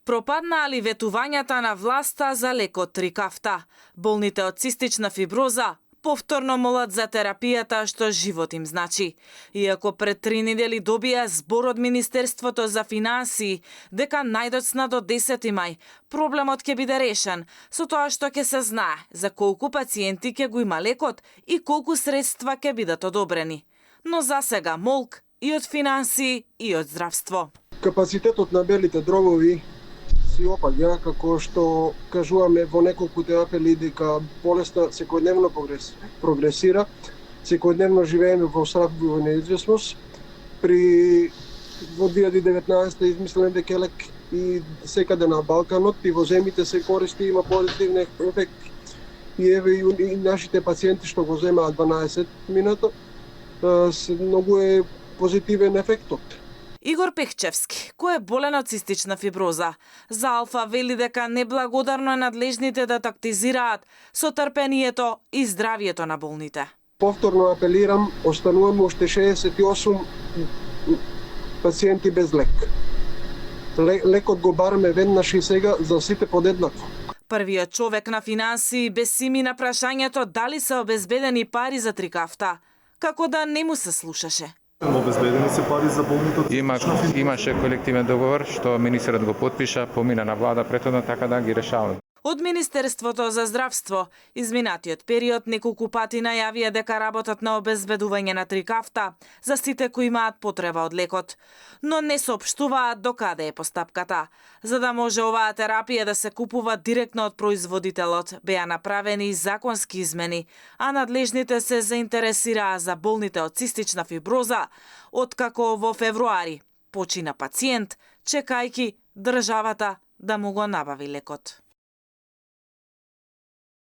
Пропаднаа ли ветувањата на власта за лекот Трикафта? Болните од цистична фиброза повторно молат за терапијата што живот им значи. Иако пред 3 недели добија збор од Министерството за финансии дека најдоцна до 10 мај проблемот ќе биде решен, со тоа што ќе се знае за колку пациенти ќе го има лекот и колку средства ќе бидат одобрени. Но за сега молк и од финансии и од здравство. Капацитетот на белите дробови си опаѓа, како што кажуваме во неколку апели дека болеста секојдневно прогресира, секојдневно живееме во страх и во неизвестност. Во 2019 измислен дека лек и секаде на Балканот и во земјите се користи, има позитивен ефект. И еве и нашите пациенти што го земаат 12 минута, многу е позитивен ефектот. Игор Пехчевски, кој е болен од цистична фиброза, за Алфа вели дека неблагодарно е надлежните да тактизираат со трпението и здравието на болните. Повторно апелирам, остануваме уште 68 пациенти без лек. Лекот го бараме веднаш и сега за сите подеднакво. Првиот човек на финансии бесими на прашањето дали се обезбедени пари за Трикафта, како да не му се слушаше. Обезбедени се пари за болните? Имаше колективен договор што министерот го потпиша, помина на влада претhodно, така да ги решаваме. Од Министерството за здравство изминатиот период неколку пати најавија дека работат на обезбедување на Трикафта за сите кои имаат потреба од лекот, но не соопштуваат до каде е постапката. За да може оваа терапија да се купува директно од производителот, беа направени и законски измени, а надлежните се заинтересираа за болните од цистична фиброза, откако во февруари почина пациент, чекајки државата да му го набави лекот.